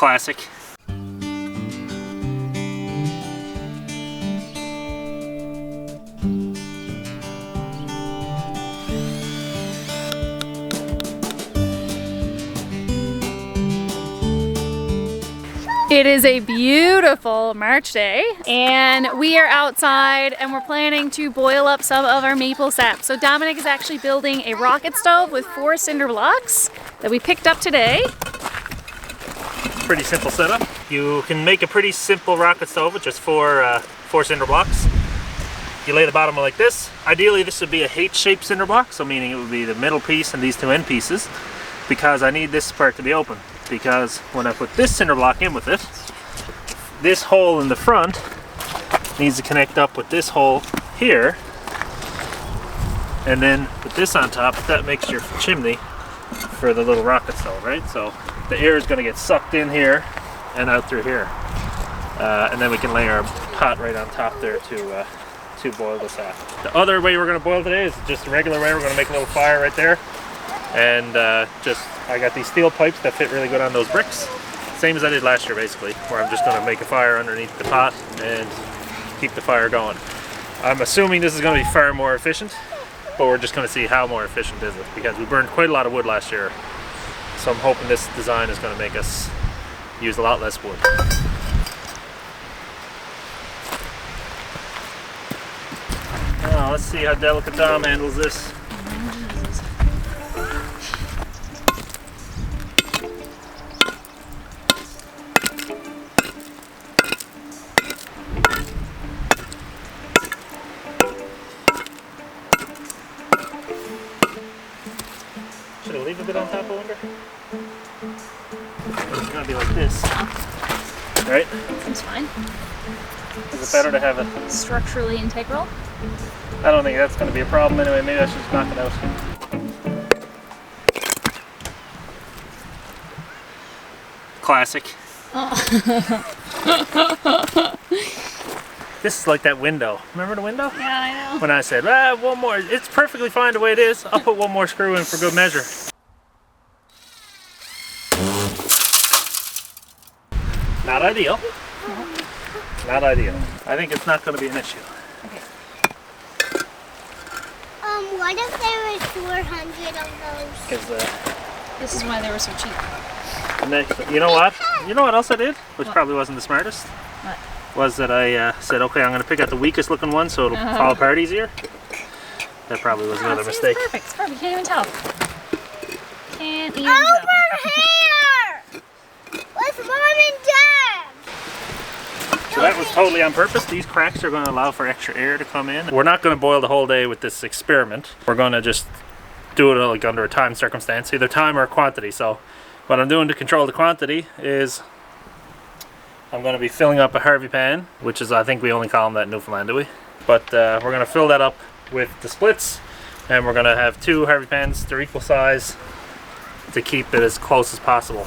Classic. It is a beautiful March day and we are outside and we're planning to boil up some of our maple sap. So Dominic is actually building a rocket stove with 4 cinder blocks that we picked up today. Pretty simple setup. You can make a pretty simple rocket stove with just 4 cinder blocks. You lay the bottom like this. Ideally this would be a H-shaped cinder block, so meaning it would be the middle piece and these 2 end pieces, because I need this part to be open. Because when I put this cinder block in with it, this hole in the front needs to connect up with this hole here, and then with this on top, that makes your chimney for the little rocket stove, right? So the air is going to get sucked in here and out through here, and then we can lay our pot right on top there to boil this sap. The other way we're going to boil today is just the regular way. We're going to make a little fire right there, and I got these steel pipes that fit really good on those bricks. Same as I did last year basically, where I'm just going to make a fire underneath the pot and keep the fire going. I'm assuming this is going to be far more efficient, but we're just going to see how more efficient is it, because we burned quite a lot of wood last year. So I'm hoping this design is going to make us use a lot less wood. Now let's see how delicate Dom handles this. Should I leave a bit on top, I wonder? It's gonna be like this, right? Seems fine. Is it better to have it Structurally integral? I don't think that's gonna be a problem anyway. Maybe I should just knock it out. Classic. Oh. This is like that window. Remember the window? Yeah, I know. When I said, one more, it's perfectly fine the way it is. I'll put one more screw in for good measure. Not ideal. No. Not ideal. I think it's not going to be an issue. Okay. What if there was 400 of those? Because This is why they were so cheap. you know what? You know what else I did? Which probably wasn't the smartest. What? Was that I said, okay, I'm going to pick out the weakest looking one so it'll fall apart easier. That probably was another mistake. It's perfect. It's perfect. Can't even tell. Can't even Over tell. here! With Mom and Dad! So that was totally on purpose. These cracks are going to allow for extra air to come in. We're not going to boil the whole day with this experiment. We're going to just do it like under a time circumstance, either time or quantity. So what I'm doing to control the quantity is I'm going to be filling up a Harvey pan, which is, I think we only call them that in Newfoundland, do we? But we're going to fill that up with the splits, and we're going to have 2 Harvey pans. They're equal size to keep it as close as possible.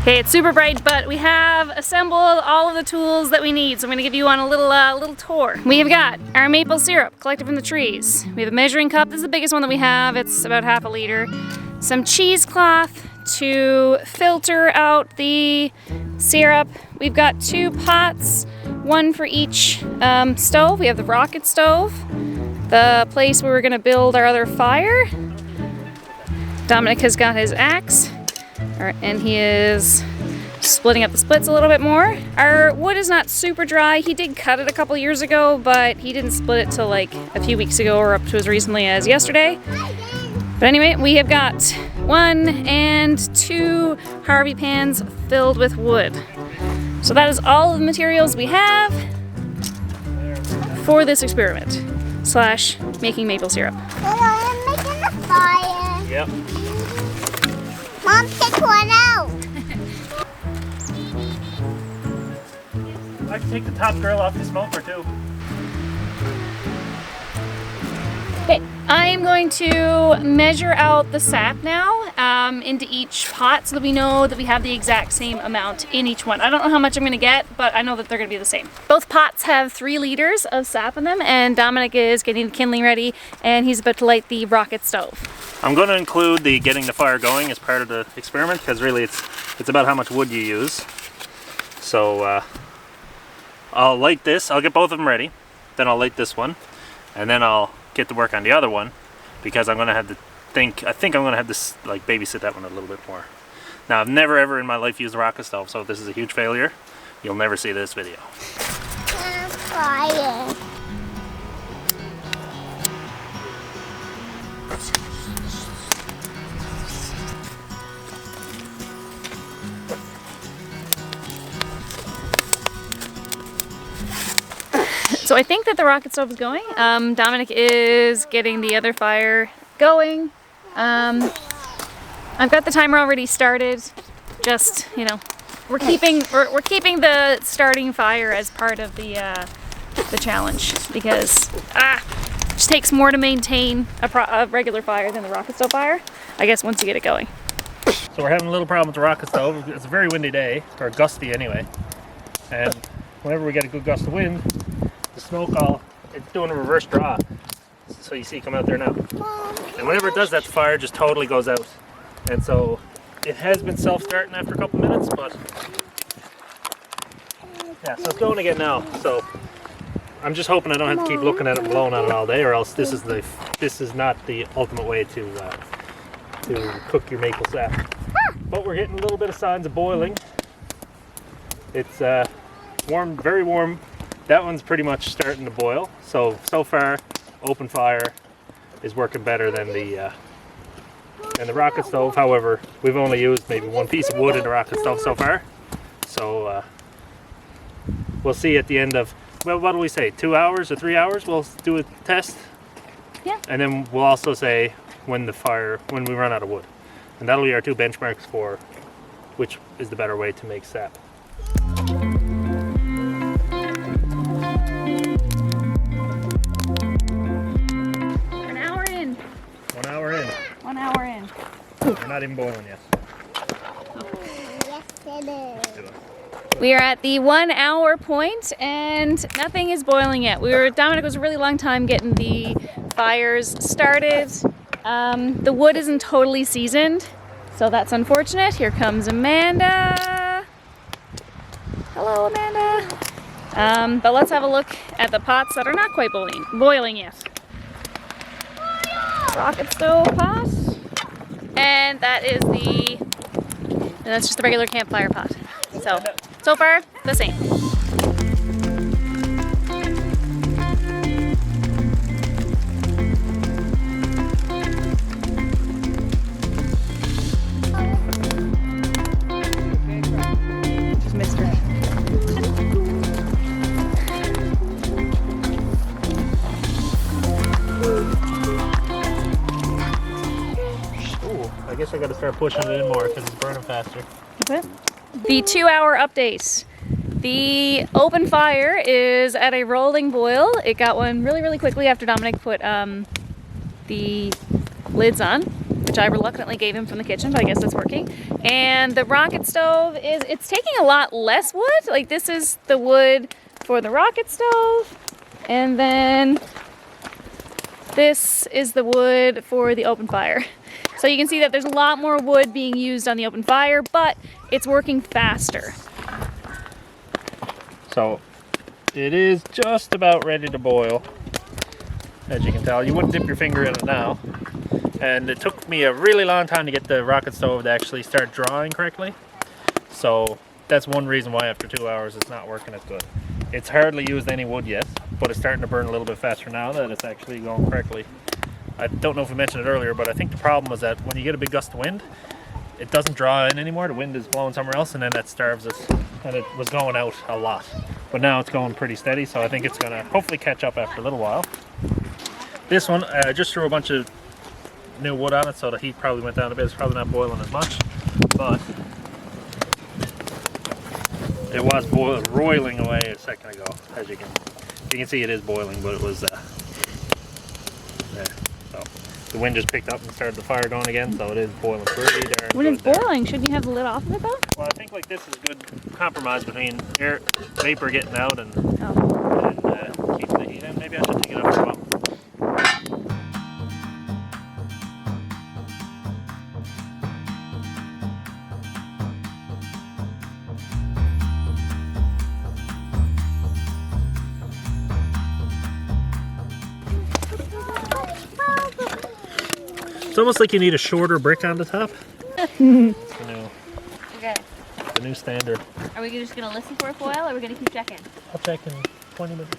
Okay, it's super bright, but we have assembled all of the tools that we need. So I'm gonna give you on a little tour. We have got our maple syrup collected from the trees. We have a measuring cup. This is the biggest one that we have. It's about half a liter. Some cheesecloth to filter out the syrup. We've got 2 pots, 1 for each stove. We have the rocket stove, the place where we're gonna build our other fire. Dominic has got his axe. And he is splitting up the splits a little bit more. Our wood is not super dry. He did cut it a couple years ago, but he didn't split it till like a few weeks ago or up to as recently as yesterday. But anyway, we have got 1 and 2 Harvey pans filled with wood. So that is all of the materials we have for this experiment / making maple syrup. Well, I'm making a fire. Yep. Mom, pick one out. I can take the top grill off the smoker too. Okay. I'm going to measure out the sap now into each pot so that we know that we have the exact same amount in each one. I don't know how much I'm going to get, but I know that they're going to be the same. Both pots have 3 liters of sap in them, and Dominic is getting the kindling ready, and he's about to light the rocket stove. I'm going to include the getting the fire going as part of the experiment, because really it's about how much wood you use. So I'll light this, I'll get both of them ready, then I'll light this one, and then I'll get to work on the other one, because I'm going to have to I think I'm going to have to like babysit that one a little bit more. Now, I've never ever in my life used a rocket stove, so if this is a huge failure, you'll never see this video. Fire. So I think that the rocket stove is going. Dominic is getting the other fire going. I've got the timer already started. Just, you know, we're keeping the starting fire as part of the challenge, because it just takes more to maintain a regular fire than the rocket stove fire, I guess, once you get it going. So we're having a little problem with the rocket stove. It's a very windy day, or gusty anyway, and whenever we get a good gust of wind, the smoke it's doing a reverse draw. So you see coming out there now. And whenever it does that, the fire just totally goes out. And so it has been self-starting after a couple minutes, but yeah, so it's going again now. So I'm just hoping I don't have to keep looking at it and blowing on it all day, or else this is not the ultimate way to cook your maple sap. But we're getting a little bit of signs of boiling. It's warm, very warm. That one's pretty much starting to boil. So far, open fire is working better than the rocket stove. However, we've only used maybe 1 piece of wood in the rocket stove so far. So we'll see at the end of, well, what do we say, 2 hours or 3 hours? We'll do a test. Yeah. And then we'll also say when we run out of wood. And that'll be our 2 benchmarks for which is the better way to make sap. We're not even boiling yet. Yes, it is. We are at the 1 hour point and nothing is boiling yet. Dominic was a really long time getting the fires started. The wood isn't totally seasoned, so that's unfortunate. Here comes Amanda. Hello, Amanda. But let's have a look at the pots that are not quite boiling yet. Rocket stove pot. And that's just the regular campfire pot. So far, the same. Just missed her. I guess I gotta start pushing it in more because it's burning faster. Okay. The 2 hour update. The open fire is at a rolling boil. It got one really, really quickly after Dominic put the lids on, which I reluctantly gave him from the kitchen, but I guess it's working. And the rocket stove it's taking a lot less wood. Like, this is the wood for the rocket stove, and then this is the wood for the open fire. So you can see that there's a lot more wood being used on the open fire, but it's working faster. So it is just about ready to boil, as you can tell. You wouldn't dip your finger in it now. And it took me a really long time to get the rocket stove to actually start drawing correctly. So that's one reason why after 2 hours it's not working as good. It's hardly used any wood yet, but it's starting to burn a little bit faster now that it's actually going correctly. I don't know if we mentioned it earlier, but I think the problem was that when you get a big gust of wind, it doesn't draw in anymore. The wind is blowing somewhere else, and then that starves us. And it was going out a lot. But now it's going pretty steady, so I think it's going to hopefully catch up after a little while. This one, I just threw a bunch of new wood on it, so the heat probably went down a bit. It's probably not boiling as much, but it was roiling away a second ago. As you can see, it is boiling, but it was there. So the wind just picked up and started the fire going again, so it is boiling pretty darn When it's good there. boiling, shouldn't you have the lid off of it though? Well, I think like this is a good compromise between air vapor getting out and Oh. keeping the heat in. Maybe I should take it off as well. It's almost like you need a shorter brick on the top. You know, Okay. the new standard. Are we just gonna listen for a foil, or are we gonna keep checking? I'll check in 20 minutes.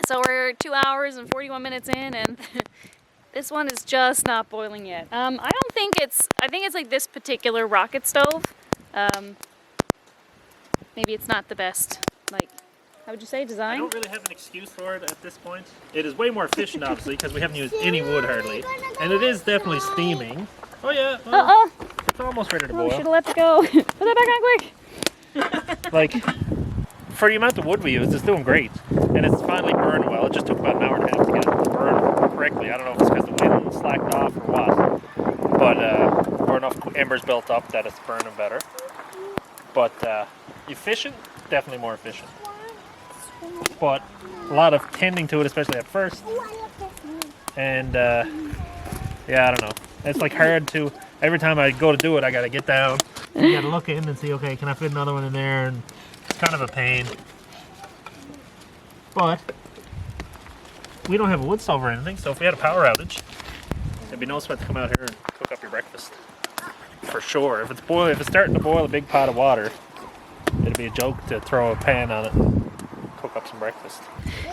So we're 2 hours and 41 minutes in, and this one is just not boiling yet. I don't think it's. I think it's like this particular rocket stove. Maybe it's not the best. Like, how would you say, I design? don't really have an excuse for it at this point. It is way more efficient, obviously, because we haven't used any wood hardly. And it is definitely steaming. Oh yeah, well, it's almost ready to Oh, we should boil. have let it go. Put that back on quick. Like, for the amount of wood we used, it's doing great. And it's finally burned well. It just took about an hour and a half to get it to burn correctly. I don't know if it's because the wind slacked off or what. But, or enough embers built up that it's burning better. But, efficient? Definitely more efficient. But a lot of tending to it, especially at first. And yeah, I don't know. It's like hard to, every time I go to do it, I gotta get down. You gotta look in and see, okay, can I fit another one in there? And it's kind of a pain. But we don't have a wood stove or anything, so if we had a power outage, it'd be no sweat to come out here and cook up your breakfast. For sure. If it's starting to boil a big pot of water, it'd be a joke to throw a pan on it and cook up some breakfast.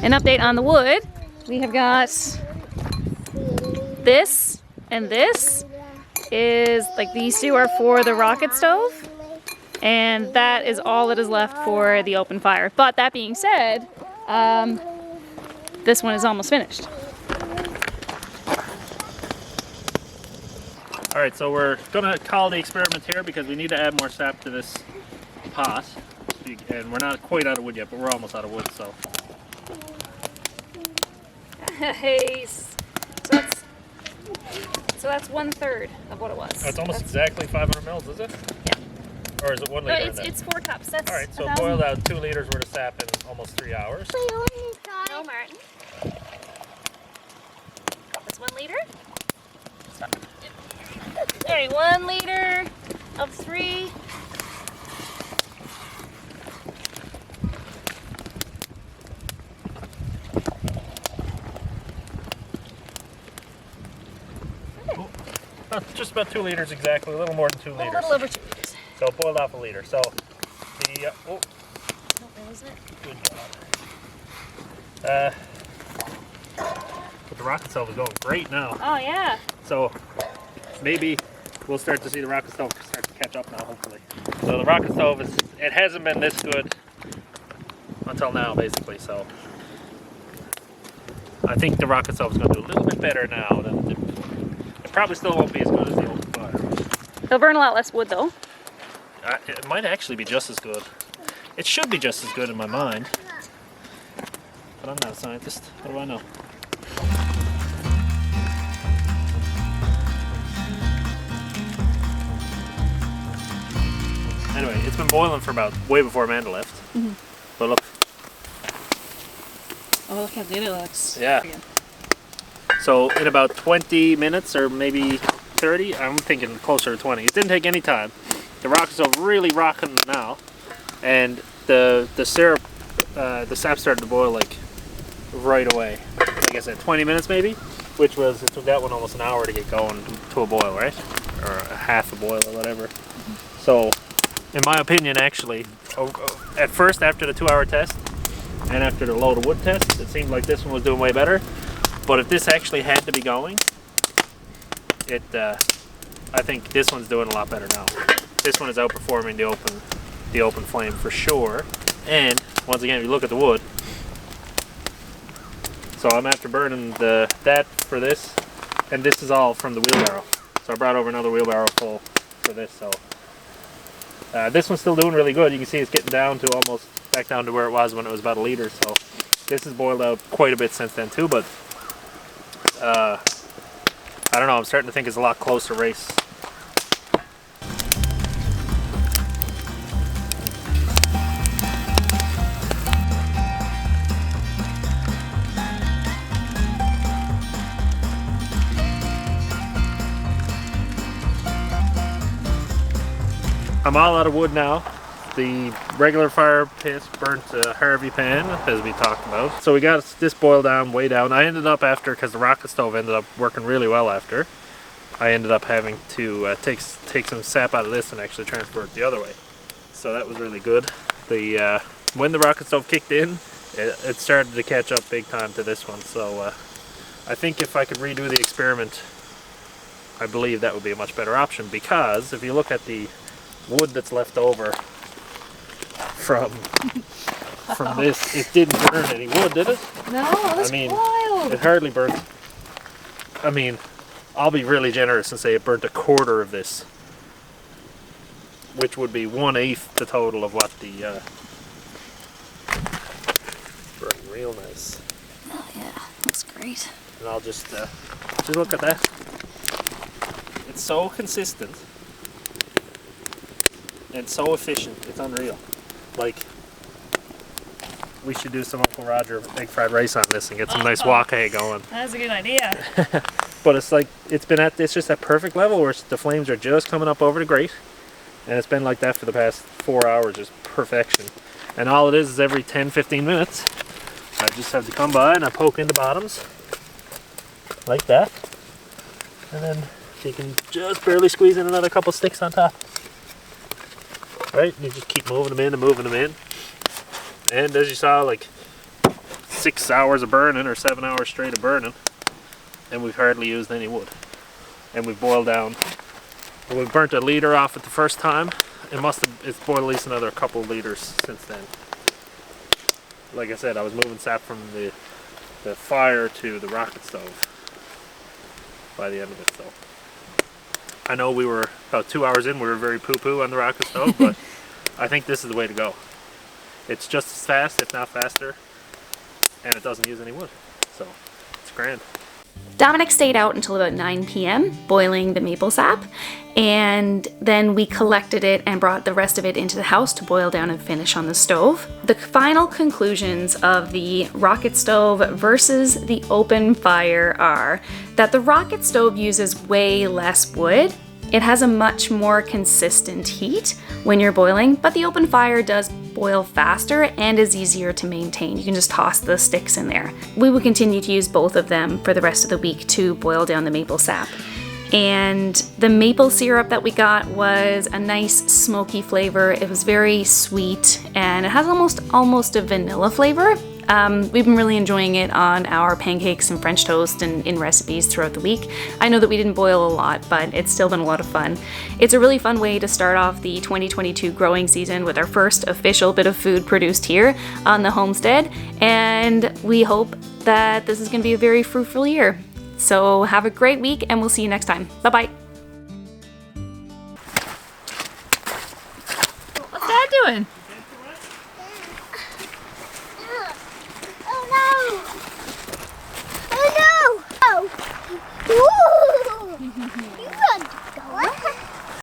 An update on the wood. We have got this and this is like these two are for the rocket stove, and that is all that is left for the open fire. But that being said, this one is almost finished. All right, so we're gonna call the experiment here because we need to add more sap to this pot. And we're not quite out of wood yet, but we're almost out of wood, so. Hey, so that's 1/3 of what it was. Oh, it's almost exactly 500 mils, is it? Yeah. Or is it 1 No, liter? it's 4 cups. That's all right, so 1,000. boiled out 2 liters worth of sap in almost 3 hours. No, Martin. That's 1 liter. Stop. All right, 1 liter of 3. Just about 2 liters exactly, a little more than 2 liters. A little over 2 liters. So it boiled off a liter. So the Oh, where was it? good job. But the rocket stove is going great now. Oh yeah. So maybe we'll start to see the rocket stove start to catch up now, hopefully. So the rocket stove it hasn't been this good until now, basically. So I think the rocket stove is going to do a little bit better now. It probably still won't be as good as the open fire. It'll burn a lot less wood though. It might actually be just as good. It should be just as good in my mind. But I'm not a scientist. What do I know? Anyway, it's been boiling for about way before Amanda left. Mm-hmm. But look. Oh, look how good it looks. Yeah. So in about 20 minutes or maybe 30, I'm thinking closer to 20. It didn't take any time. The rocket stove really rocking now, and the syrup, the sap started to boil like right away. Like I said, 20 minutes maybe, which was, it took that one almost an hour to get going to a boil, right? Or a half a boil or whatever. So, in my opinion, actually, at first after the 2-hour test and after the load of wood test, it seemed like this one was doing way better. But if this actually had to be going, I think this one's doing a lot better now. This one is outperforming the open flame for sure. And once again, if you look at the wood, so I'm after burning that for this, and this is all from the wheelbarrow. So I brought over another wheelbarrow full for this. So this one's still doing really good. You can see it's getting down to almost back down to where it was when it was about a liter. So this has boiled out quite a bit since then too. But I I don't know, I'm starting to think it's a lot closer race. I'm all out of wood now. The regular fire pit burnt a Harvey pan, as we talked about. So we got this boiled down, way down. I ended up after, because the rocket stove ended up working really well after, I ended up having to take some sap out of this and actually transfer it the other way. So that was really good. When the rocket stove kicked in, it started to catch up big time to this one. So I think if I could redo the experiment, I believe that would be a much better option, because if you look at the wood that's left over from this, it didn't burn any wood, did it? No, that's wild. It hardly burnt. I mean, I'll be really generous and say it burnt a quarter of this, which would be 1/8 the total of what the burned real nice. Oh yeah, looks great. And I'll just look at that. It's so consistent and so efficient. It's unreal. Like, we should do some Uncle Roger egg fried rice on this and get some nice wok hay going. That's a good idea. But it's like, it's just that perfect level where the flames are just coming up over the grate, and it's been like that for the past 4 hours, just perfection. And all it is every 10-15 minutes I just have to come by and I poke in the bottoms like that, and then you can just barely squeeze in another couple sticks on top. Right, and you just keep moving them in and moving them in. And as you saw, like 6 hours of burning or 7 hours straight of burning, and we've hardly used any wood. And we've boiled down. Well, we burnt a liter off it the first time. It's boiled at least another couple liters since then. Like I said, I was moving sap from the fire to the rocket stove by the end of it. So I know we were about 2 hours in, we were very poo-poo on the rocket stove, but I think this is the way to go. It's just as fast, if not faster, and it doesn't use any wood. So it's grand. Dominic stayed out until about 9 p.m. boiling the maple sap, and then we collected it and brought the rest of it into the house to boil down and finish on the stove. The final conclusions of the rocket stove versus the open fire are that the rocket stove uses way less wood. It has a much more consistent heat when you're boiling, but the open fire does boil faster and is easier to maintain. You can just toss the sticks in there. We will continue to use both of them for the rest of the week to boil down the maple sap. And the maple syrup that we got was a nice smoky flavor. It was very sweet and it has almost a vanilla flavor. We've been really enjoying it on our pancakes and French toast and in recipes throughout the week. I know that we didn't boil a lot, but it's still been a lot of fun. It's a really fun way to start off the 2022 growing season with our first official bit of food produced here on the homestead, and we hope that this is going to be a very fruitful year. So have a great week, and we'll see you next time. Bye-bye. What's Dad doing? Oh no! Oh! Ooh!